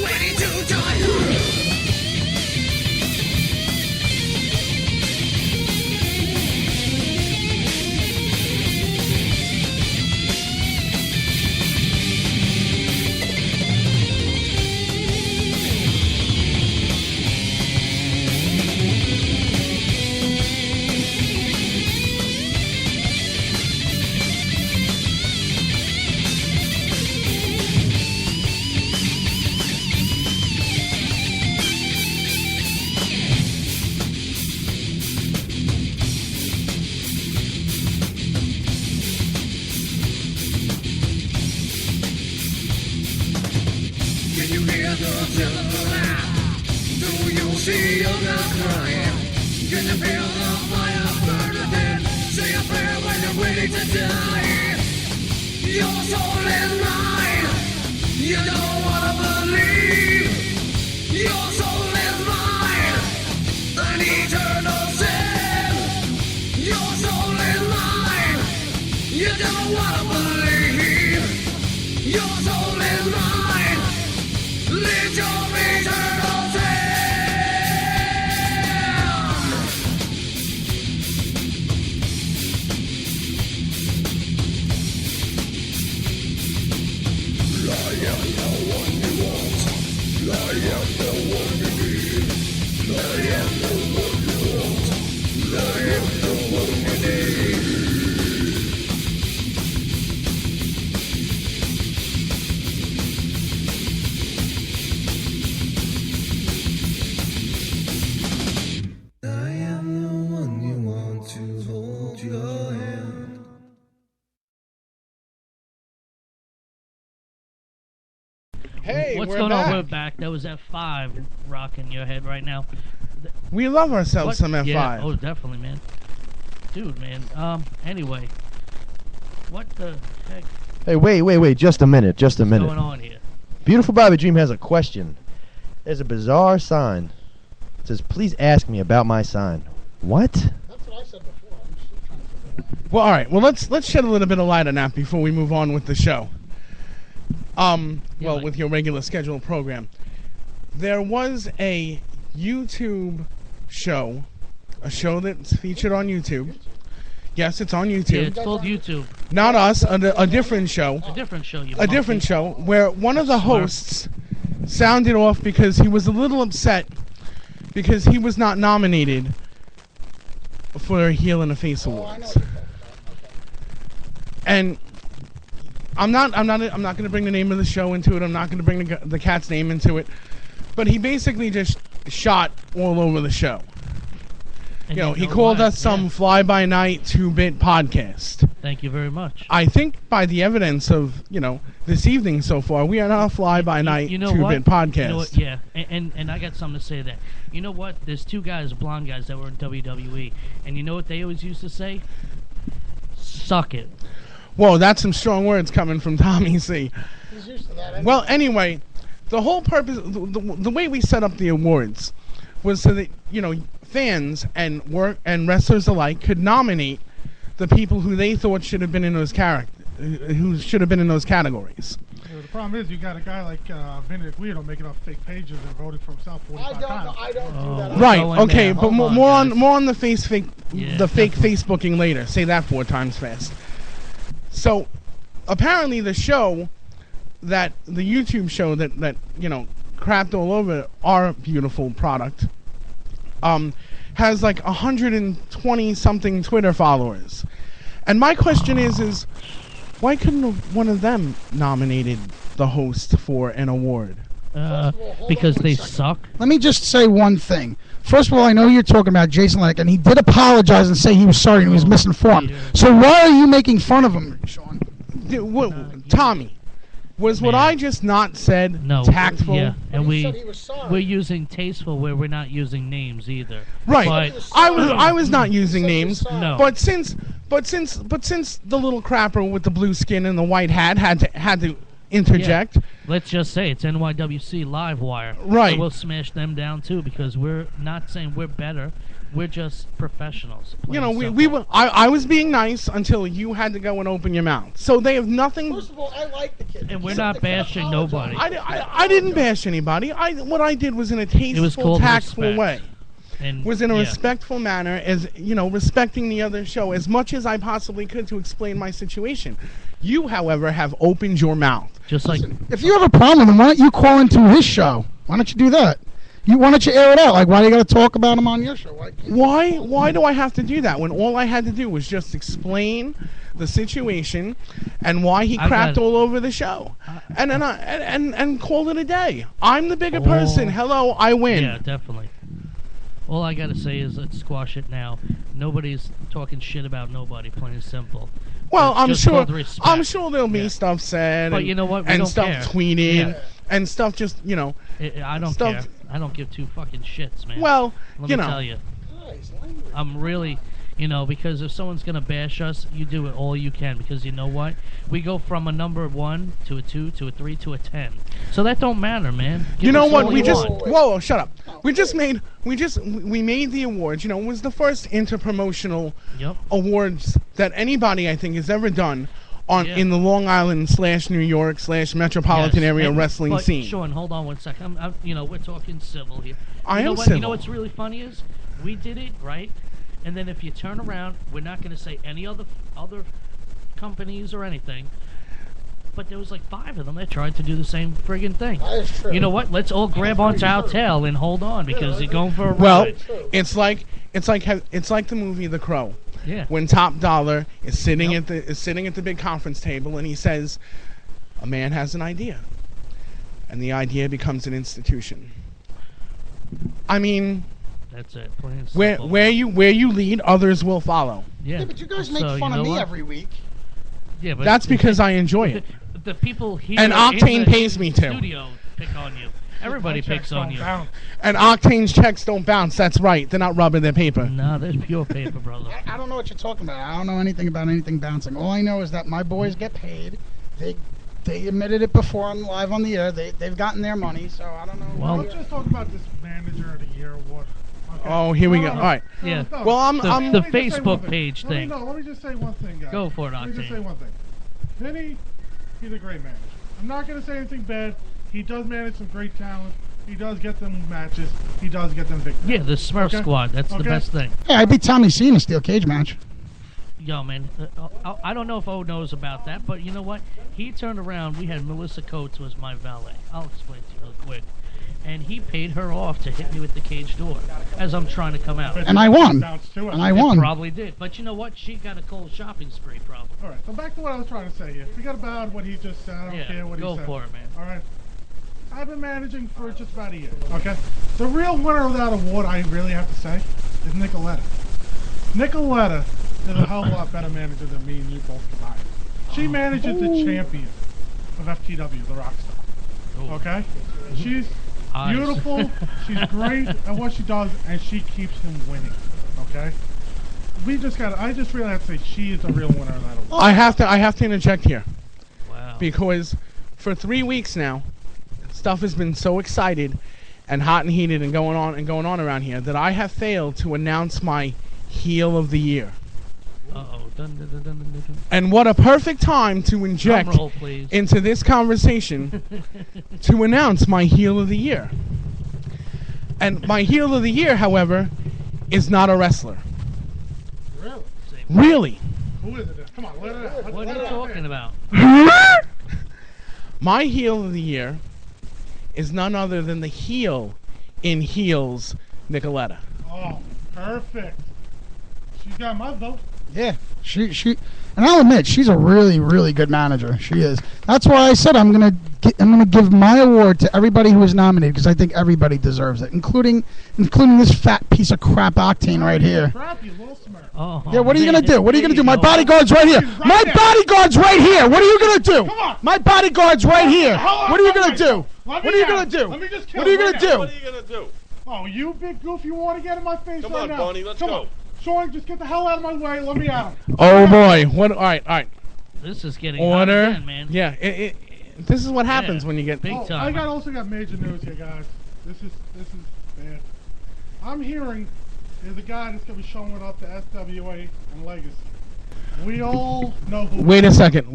waiting to die. Can you hear the children laugh? Do you see others crying? Can you feel the fire burning in? Say a prayer when you're waiting to die. Your soul is mine. You don't wanna believe. Your soul is mine. An eternal sin. Your soul is mine. You don't wanna believe. Your soul is mine. Live your eternal sin. I am the one you want. I am the one you need. I am the one you want. I am the one you need. I am the one you want to hold your hand. Hey, What's we're going back. on? We're back. That was F5 rocking your head right now. We love ourselves some F5. Yeah, oh, definitely, man. Dude, man. Anyway. What the heck Hey, wait, just a minute, is going on here? Beautiful Bobby Dream has a question. There's a bizarre sign. It says, please ask me about my sign. What? That's what I said before. I'm still trying to figure it out. Well, all right. Well, let's shed a little bit of light on that before we move on with the show. With your regular scheduled program. There was a YouTube show, a show that's featured on YouTube. Yes, it's on Yeah, YouTube. it's called YouTube. Not us, a different show. A different show, you A different show where one of the hosts sounded off because he was a little upset because he was not nominated for Heel in the Face Oh, I know Awards. what you're talking about. Okay. And I'm not going to bring the name of the show into it. I'm not going to bring the cat's name into it. But he basically just shot all over the show. And You know, he called us some fly-by-night 2-bit podcast. Thank you very much. I think by the evidence of, this evening so far, we are not a fly-by-night You know 2-bit what? podcast. You know what? Yeah, and I got something to say there. You know what? There's two guys, blonde guys, that were in WWE, and you know what they always used to say? Suck it. Whoa, that's some strong words coming from Tommy C. He's used to that anyway. Well, anyway, the whole purpose, the way we set up the awards was so that, fans and wrestlers alike could nominate the people who they thought should have been in those who should have been in those categories. Yeah, the problem is you got a guy like Benedict Weirdo making up fake pages and voting for himself 45 times. I don't do that. We're Right. going Okay, there. but Hold on, more guys. on the fake Yeah, the fake definitely. Facebooking later. Say that 4 times fast. So, apparently the show the YouTube show that crapped all over our beautiful product has like 120 something Twitter followers. And my question is why couldn't one of them nominated the host for an award? Because they suck. Let me just say one thing. First of all, I know you're talking about Jason Lanick, and he did apologize and say he was sorry and he was misinformed. Peter. So why are you making fun of him, Sean? Tommy, was what Man. I just not said No. tactful? Yeah, and He said he was sorry. we're using tasteful where we're not using names either. Right. But I was not using He said he names. was sorry. No. But since the little crapper with the blue skin and the white hat had to interject. Let's just say it's NYWC Livewire. Right. So we'll smash them down too because we're not saying we're better. We're just professionals. You know, we were. I was being nice until you had to go and open your mouth. So they have nothing. First of all, I like the kid. And we're not bashing nobody. I didn't bash anybody. What I did was in a tasteful, tactful respect. way. And Was in a respectful manner, as you know, respecting the other show as much as I possibly could to explain my situation. You, however, have opened your mouth. Just like If you have a problem with him, why don't you call into his show? Why don't you do that? Why don't you air it out? Like, why do you got to talk about him on your show? Why do I have to do that when all I had to do was just explain the situation and why he crapped all over the show, and then and call it a day? I'm the bigger person. Hello, I win. Yeah, definitely. All I gotta say is let's squash it now. Nobody's talking shit about nobody. Plain and simple. Well, It's just called respect. I'm sure there'll be stuff said, But you know what? We and don't stuff care. tweeted, Yeah. and stuff just I don't stuff- care. I don't give two fucking shits, man. Well, Let you me know. tell you. I'm really, because if someone's gonna bash us, you do it all you can, because you know what? We go from a number 1 to a 2 to a 3 to a 10. So that don't matter, man. Give You know us what? all We you just want. whoa, shut up. We made the awards. You know, it was the first interpromotional Yep. awards that anybody I think has ever done Yeah. in the Long Island / New York / metropolitan Yes, area and- wrestling but, scene. Sean, hold on 1 second. We're talking civil here. I You am know what? You civil. know what's really funny is we did it right, and then if you turn around, we're not going to say any other companies or anything. But there was like 5 of them that tried to do the same friggin' thing. That is true. You know what? Let's all grab onto our tail and hold on because you're going for a Well, ride. it's like the movie The Crow. Yeah. When Top Dollar is sitting at the big conference table and he says, "A man has an idea, and the idea becomes an institution." I mean, That's it. Plain and where simple. where you lead, others will follow. Yeah. Yeah, but you guys make So, fun you of know me what? every week. Yeah, but That's because I enjoy it. the people here And in Octane the pays me to. studio pick on you. Everybody picks on you. And Octane's checks don't bounce. That's right. They're not rubbing their paper. No, there's pure paper, brother. I don't know what you're talking about. I don't know anything about anything bouncing. All I know is that my boys get paid. They admitted it before on live on the air. They've gotten their money, so I don't know. Well, Let's just talk about this Manager of the Year award. Okay? Oh, here we go. All right. Yeah. No, Well, I'm The let me just say Facebook one thing. page Let me- thing. No, let me just say one thing, guys. Go for it, Let me just Octane. say one thing. Vinny, he's a great manager. I'm not going to say anything bad. He does manage some great talent. He does get them matches. He does get them victories. Yeah, the Smurf Okay. Squad. That's the Okay. best thing. Hey, I beat Tommy C in a steel cage match. Yo, man, I don't know if O knows about that, but you know what? He turned around. We had Melissa Coates was my valet. I'll explain to you real quick. And he paid her off to hit me with the cage door as I'm trying to come out. And I won. Bounce to it. And I It won. probably did. But you know what? She got a cold shopping spree, probably. All right, so back to what I was trying to say here. Forget about what he just said. I don't Yeah, care what go he said. for it, man. All right. I've been managing for just about a year. Okay. The real winner of that award, I really have to say, is Nicoletta. Nicoletta is a hell of a lot better manager than me and you both combined. She manages the champion of FTW, the Rockstar. Ooh. Okay. She's Eyes. beautiful. She's great at what she does, and she keeps him winning. Okay. I just really have to say she is the real winner of that award. I have to interject here Wow. because for 3 weeks now, stuff has been so excited and hot and heated and going on around here that I have failed to announce my heel of the year. Uh-oh. Dun, dun, dun, dun, dun, dun. And what a perfect time to inject Drum roll, please. into this conversation to announce my heel of the year. And my heel of the year, however, is not a wrestler. Really? Really. Who is it then? Come on, let it out. What are you talking about? My heel of the year is none other than the heel in heels, Nicoletta. Oh, perfect. She's got my vote. Yeah, she, and I'll admit she's a really, really good manager. She is. That's why I said I'm gonna give my award to everybody who was nominated because I think everybody deserves it, including this fat piece of crap Octane right here. Crap, you little smirk. Oh, Yeah, what are you gonna man. do? What are you gonna do? My There go. bodyguard's right here. He's right My there. bodyguard's right here. What are you gonna do? Come on. My bodyguard's right here. Hold on, What are you hold gonna on. do? Let What me are you out. gonna do? Let me just kill What are you him gonna right do? What are you gonna do? Oh, you big goof, you want to get in my face Come right on, now? Bonnie, let's Come go. on. Sean, just get the hell out of my way. Let me out. Oh boy! What? All right. This is getting hot Order. again, man. Yeah. This is what happens when you get. Big time. I also got major news here, guys. This is bad. I'm hearing there's a guy that's gonna be showing up to SWA and Legacy. We all know who. Wait a second.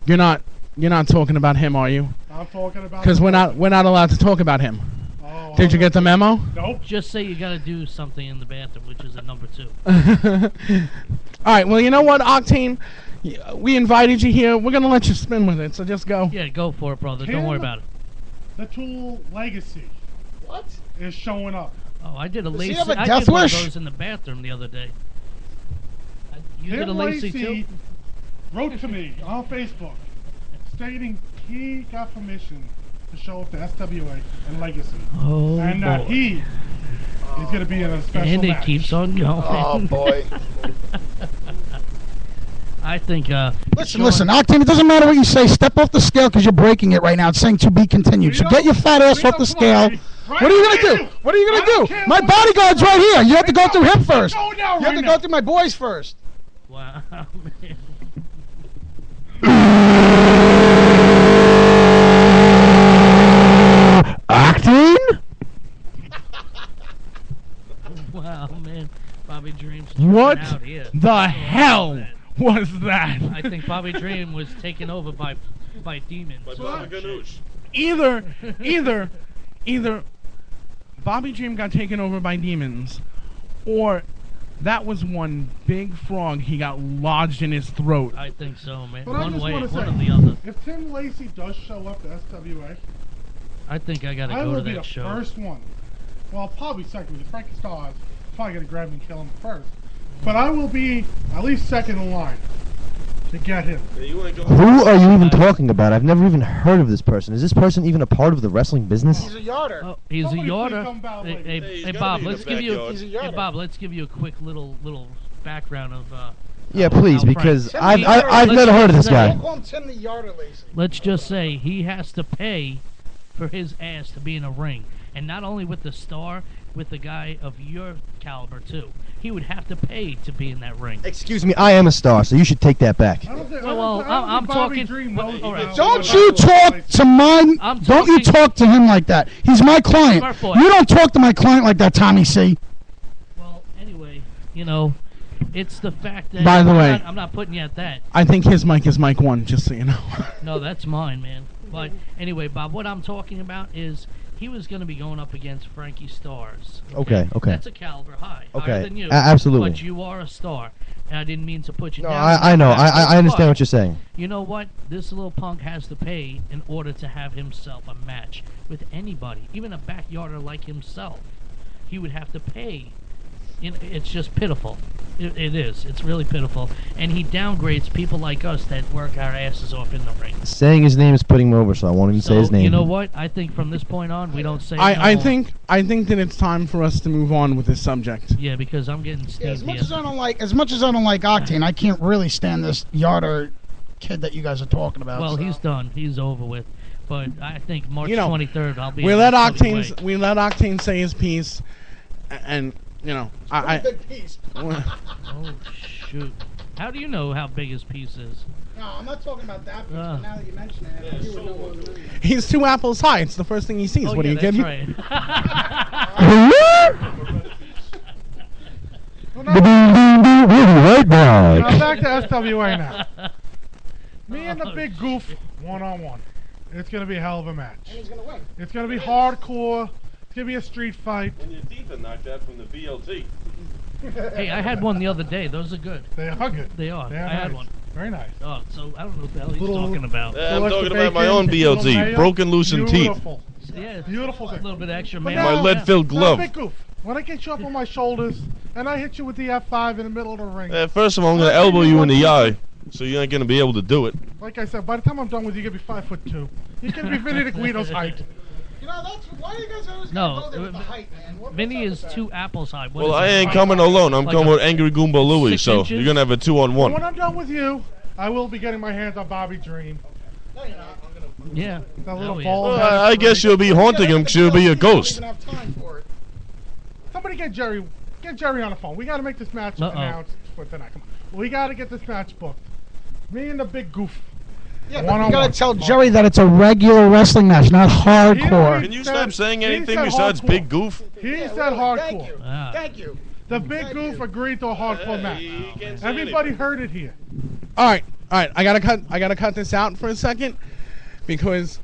You're not talking about him, are you? I'm talking about. Because we're not allowed to talk about him. Oh, Did you get the memo? Nope. Just say you got to do something in the bathroom, which is at number 2. All right. Well, you know what, Octane? We invited you here. We're gonna let you spin with it. So just go. Yeah, go for it, brother. Don't worry about it. The Tool Legacy. What? Is showing up. Oh, I did a Does lacy. he have a I death did one of wish? those in the bathroom the other day. You did a Tim lacy too? wrote to me on Facebook stating he got permission to show up to SWA and Legacy, Oh, and that boy. he is going to be in a special And it match. keeps on going. Oh boy. I think. Listen, Octane. It doesn't matter what you say. Step off the scale because you're breaking it right now. It's saying to be continued. So get your fat ass off the scale. What are you gonna do? What are you gonna do? My bodyguard's right here. You have to go through him first. You have to go through my boys first. Wow, man. Octane? Wow, man. Bobby Dream's What tripping out here. the hell was that? I think Bobby Dream was taken over by demons. Either Bobby Dream got taken over by demons, or that was one big frog he got lodged in his throat. I think so, man. But I One just way, wanna one say, or the other. If Tim Lacey does show up to SWA, I think I gotta I go will to be that the show. first one. Well, probably second because Frankie Starr is probably going to grab him and kill him first. But I will be at least second in line to get him. Who are you even talking about? I've never even heard of this person. Is this person even a part of the wrestling business? He's a yarder. Oh, he's Somebody a please yarder. come about Hey, later. hey, Hey, he's hey, gotta Bob, be in let's the give you. backyard. He's a Hey, yarder. Bob, let's give you a quick little background of. Yeah, please, Frank. because Tim I've the Yarder. I've never heard of this Let's guy. Don't call him Tim the Yarder, Lacey. Let's just say he has to pay for his ass to be in a ring, and not only with the star, with the guy of your caliber too. He would have to pay to be in that ring. Excuse me, I am a star, so you should take that back. I don't think, Well, I'm Bobby talking- Dream well, knows all right. about Don't what you I'm talk doing. to mine. I'm Don't you talking- talk to him like that. He's my client. Smart boy. You don't talk to my client like that, Tommy C. Well, anyway, it's the fact that By the way- I'm not putting you at that. I think his mic is mic 1, just so you know. No, that's mine, man. But anyway, Bob, what I'm talking about is he was going to be going up against Frankie Stars. Okay. That's a caliber higher Okay, than you. absolutely. But you are a star, and I didn't mean to put you No, down. I know. I understand what you're saying. You know what? This little punk has to pay in order to have himself a match with anybody, even a backyarder like himself. He would have to pay. It's just pitiful. It is. It's really pitiful. And he downgrades people like us that work our asses off in the ring. Saying his name is putting him over, so I won't even say his name. You know what? I think from this point on, we don't say. I no. think that it's time for us to move on with this subject. Yeah, because I'm getting Yeah, steamed as much here. as I don't like Octane, I can't really stand this yarder kid that you guys are talking about. Well, so. he's done. He's over with. But I think March You know, 23rd, I'll be. We in let SWA. Octane say his piece, and I Big piece. Oh shoot! How do you know how big his piece is? No, I'm not talking about that piece. But now that you mention it, you would know what it is. he's 2 apples high. It's the first thing he sees. Oh, What yeah, are you that's kidding? right. Right Now now. back to SWA now. Me and the big goof one-on-one. It's going to be a hell of a match. And he's gonna win. It's going to be hardcore. It's going to be a street fight. When your teeth are knocked out from the BLT. Hey, I had one the other day. Those are good. They are good. They are. They are I had nice. one. Very nice. Oh, so I don't know what the hell he's Little- talking about. I'm Little talking extra about my bacon, own little BLT. mayo. Broken, loosened teeth. Beautiful. Yeah, Beautiful a thing. little bit of extra But mayo. My now- lead-filled Now, glove. big goof. When I get you up on my shoulders and I hit you with the F5 in the middle of the ring, First of all, I'm going to elbow you in the eye, so you ain't going to be able to do it. like I said, by the time I'm done with you, you're going to be 5'2". You're going to be Vinny DeGuido's height. You know, that's why you guys always No, gotta go there with the height, man. What's Vinny up is with that? 2 apples high. What Well, is I that? ain't coming alone. I'm Like coming a with Angry Goomba Louie, 6 so inches? you're going to have a When 2-on-1. I'm done with you, I will be getting my hands on Bobby Dream. No, you're not. Yeah. That little Oh, yeah. ball. Well, I guess you'll be haunting him because you'll be a ghost. We don't even have time for it. Somebody get Jerry on the phone. We got to make this match Uh-oh. announced for tonight. Come on. We got to get this match booked. Me and the big goof Yeah, One but on you gotta one. tell Jerry that it's a regular wrestling match, not hardcore. Can you stop saying he anything said besides hardcore. Big Goof? He said hardcore. Ah. Thank you. The Big Goof agreed to a hardcore match. He can't say Everybody anything. heard it here. All right. I gotta cut this out for a second because